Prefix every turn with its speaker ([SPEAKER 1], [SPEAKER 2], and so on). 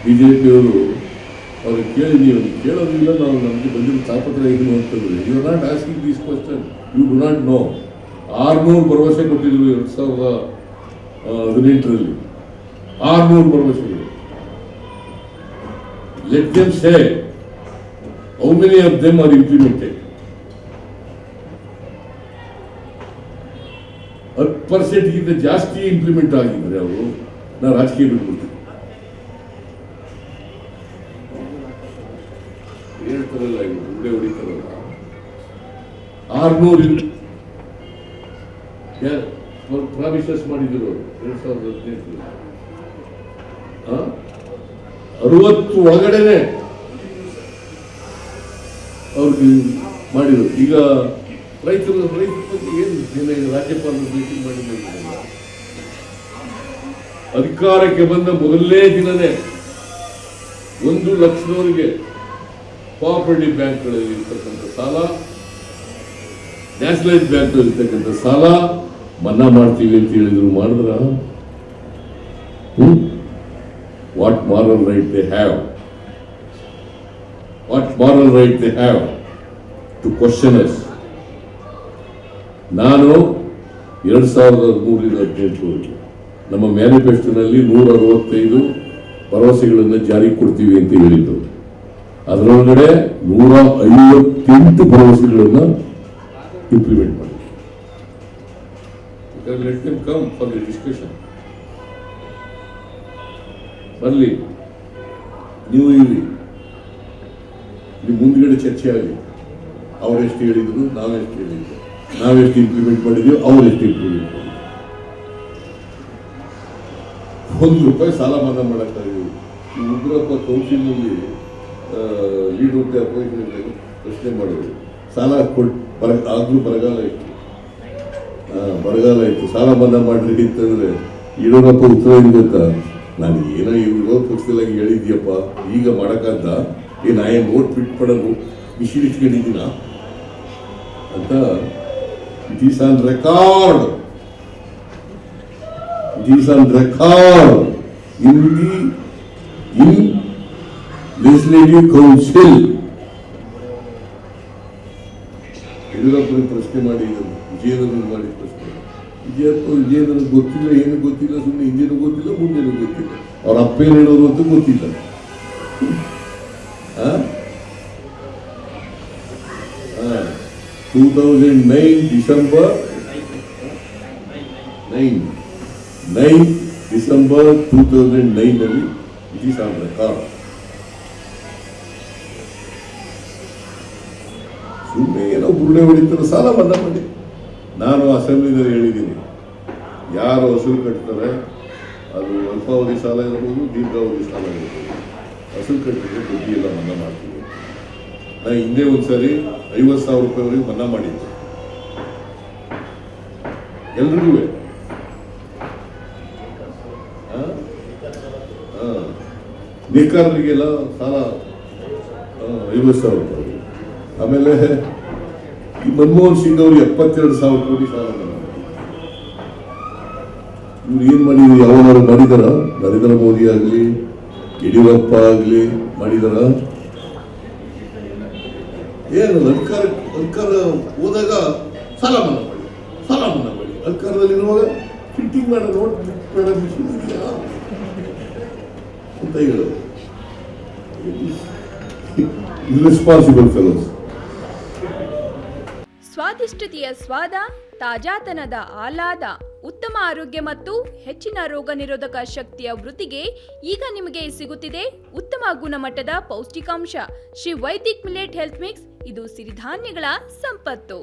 [SPEAKER 1] ಬಿಜೆಪಿಯವರು ಅವ್ರಿಗೆ ಕೇಳಿದೀವಿ, ಕೇಳೋದಿಲ್ಲ, ನಾವು ನಮಗೆ ಬಂದಿರೋ ತಾಪತ್ರ ಏನು ಅಂತಂದ್ರೆ, you are not asking this question, you do not know. 600 ಭರವಸೆ ಕೊಟ್ಟಿದ್ರು 2018ರಲ್ಲಿ, 600 ಭರವಸೆಗಳು. Let them say how many of them are implemented. 10% ಜಾಸ್ತಿ ಇಂಪ್ಲಿಮೆಂಟ್ ಆಗಿದ್ದಾರೆ ಅವರು. ನಾವು ರಾಜಕೀಯ ಬಿಟ್ಬಿಡ್ತೀವಿ. ಹೇಳ್ತಾರಲ್ಲ, ಉಡೆ ಹೊಡಿತಾರಲ್ಲ, 600 ಪ್ರಾಮಿಸಸ್ ಮಾಡಿದ್ರು 2018. 60 ಒಳಗಡೆನೆ ಅವ್ರಿಗೆ ಮಾಡಿದ್ರು. ಈಗ ರೈತರ ಬಗ್ಗೆ ಏನು ರಾಜ್ಯಪಾಲರು ಮೀಟಿಂಗ್ ಮಾಡಿಲ್ಲ. ಅಧಿಕಾರಕ್ಕೆ ಬಂದ ಮೊದಲನೇ ದಿನನೇ 1 ಲಕ್ಷದವರೆಗೆ ಕೋಆಪರೇಟಿವ್ ಬ್ಯಾಂಕ್ಗಳಲ್ಲಿ ಇರ್ತಕ್ಕಂಥ ಸಾಲ, ನ್ಯಾಷನಲೈಸ್ ಬ್ಯಾಂಕ್ಗಳಲ್ಲಿ ಇರ್ತಕ್ಕಂಥ ಸಾಲ ಮನ್ನಾ ಮಾಡ್ತೀವಿ ಅಂತ ಹೇಳಿದ್ರು. ಮಾಡಿದ್ರ? What moral right they have? What moral right they have to question us? ನಾನು 2013 ನಮ್ಮ ಮ್ಯಾನಿಫೆಸ್ಟೋನಲ್ಲಿ 165 ಭರವಸೆಗಳನ್ನು ಜಾರಿ ಕೊಡ್ತೀವಿ ಅಂತ ಹೇಳಿದ್ದು. ಅದರೊಳಗಡೆ 158 ಭರವಸೆಗಳನ್ನು ಇಂಪ್ಲಿಮೆಂಟ್ ಮಾಡಿ. Let them come for the discussion. ಬರಲಿ, ನೀವು ಇರಿ, ನಿಮ್ಮ ಮುಂದ್ಗಡೆ ಚರ್ಚೆ ಆಗಲಿ. ಅವರೆಷ್ಟು ಹೇಳಿದ್ರು, ನಾವೆಷ್ಟು ಹೇಳಿದ್ರು, ನಾವೆಷ್ಟು ಇಂಪ್ಲಿಮೆಂಟ್ ಮಾಡಿದೀವಿ, ಅವರೆಷ್ಟು ಇಂಪ್ಲಿಮೆಂಟ್ ಮಾಡಿದ್ವಿ. ₹1 ಸಾಲ ಮನ್ನಾ ಮಾಡೋಕ್ಕಾಗಿದ್ದೀವಿ. ಈ ಉಗ್ರಪ್ಪ ಕೌನ್ಸಿಲ್ನಲ್ಲಿ ಲೀಡ್ ಹುದ್ದೆ ಅಪೋಸಿಷನ್ ಪ್ರಶ್ನೆ ಮಾಡಿದ್ರು. ಸಾಲ ಆಗ್ಲೂ ಬರಗಾಲ ಇತ್ತು, ಸಾಲ ಮನ್ನಾ ಮಾಡ್ರಿ ಅಂತಂದ್ರೆ ಯಡಿಯೂರಪ್ಪ ಉತ್ತರ ಏನು ಗೊತ್ತಾ? ನಾನು ಏನೋ ಈ ವಿರೋಧ ಪಕ್ಷದಲ್ಲಾಗಿ ಹೇಳಿದ್ಯಪ್ಪ, ಈಗ ಮಾಡೋಕ್ಕಾದ ಏನು ಆಯನ್ ನೋಟ್ ಫಿಟ್ ಪಡೋದು ಬಿಸಿಲಿಟ್ಕೊಂಡಿದ್ದೀನ ಅಂತ. It is on record, it is on record in legislative council. ಯಡಿಯೂರಪ್ಪನ ಪ್ರಶ್ನೆ ಮಾಡಿ, ವಿಜಯೇಂದ್ರ ಮಾಡಿ ಪ್ರಶ್ನೆ. ವಿಜಯೇಂದ್ರ ಗೊತ್ತಿಲ್ಲ, ಏನು ಗೊತ್ತಿಲ್ಲ, ಸುಮ್ಮನೆ ಹಿಂದೇನು ಗೊತ್ತಿಲ್ಲ, ಮುಂದೇನು ಗೊತ್ತಿಲ್ಲ, ಅವ್ರ ಅಪ್ಪ ಏನು ಹೇಳೋರು ಅಂತ ಗೊತ್ತಿಲ್ಲ. 2009 ಡಿಸೆಂಬರ್ 2009ನಲ್ಲಿ ಇಟ್ ಈಸ್ ಆನ್ ರೆಕಾರ್ಡ್. ಸುಮ್ಮನೆ ಏನೋ ಬುರುಡೆ ಹೊಡಿತಾರೆ, ಸಾಲ ಮನ್ನಾ ಮಾಡಿ. ನಾನು ಅಸೆಂಬ್ಲಿನಲ್ಲಿ ಹೇಳಿದ್ದೀನಿ, ಯಾರು ಹಸುರು ಕಟ್ತಾರೆ, ಅದು ಅಲ್ಪಾವಧಿ ಸಾಲ ಇರ್ಬೋದು, ದೀರ್ಘಾವಧಿ ಸಾಲ ಇರ್ಬೋದು, ಹಸುರು ಕಟ್ಟಿದ್ರೆ ಬಡ್ಡಿ ಎಲ್ಲ ಮನ್ನಾ ಮಾಡ್ತೀವಿ. ನಾನು ಹಿಂದೆ ಒಂದ್ಸರಿ 50,000 ರೂಪಾಯಿವರೆಗೆ ಮನ್ನಾ ಮಾಡಿದ್ದೆ ಎಲ್ರಿಗೂ. ನೇಕಾರರಿಗೆಲ್ಲ ಸಾಲ 50,000 ರೂಪಾಯಿ. ಆಮೇಲೆ ಈ ಮನಮೋಹನ್ ಸಿಂಗ್ ಅವರು 72,000 ಕೋಟಿ ಸಾಲ ಮಾಡಿದ್ರು. ಇವ್ರು ಏನ್ ಮಾಡಿದ್ರು? ಯಾವನಾರು ಮಾಡಿದಾರ? ನರೇಂದ್ರ ಮೋದಿ ಆಗ್ಲಿ, ಯಡಿಯೂರಪ್ಪ ಆಗ್ಲಿ ಮಾಡಿದಾರ? ಏನು ಅಧಿಕಾರ ಹೋದಾಗ ಸಾಲ ಮನ್ನಾ ಮಾಡಿ, ಅಧಿಕಾರದಲ್ಲಿರುವಾಗ ಪ್ರಿಂಟಿಂಗ್ ಮಾಡೋ ನೋಟ್ ಮಾಡೋ ಮಿಷನ್ ಇದೆಯಾ ಅಂತ ಹೇಳೋದು. Irresponsible fellows.
[SPEAKER 2] ಸ್ವಾದಿಷ್ಟತೆಯ ಸ್ವಾದ, ತಾಜಾತನದ ಆಹ್ಲಾದ, ಉತ್ತಮ ಆರೋಗ್ಯ ಮತ್ತು ಹೆಚ್ಚಿನ ರೋಗ ನಿರೋಧಕ ಶಕ್ತಿಯ ವೃದ್ಧಿಗೆ ಈಗ ನಿಮಗೆ ಸಿಗುತ್ತಿದೆ ಉತ್ತಮ ಗುಣಮಟ್ಟದ ಪೌಷ್ಟಿಕಾಂಶ. Shri Vaidik millet health mix. ಇದು ಸಿರಿಧಾನ್ಯಗಳ ಸಂಪತ್ತು.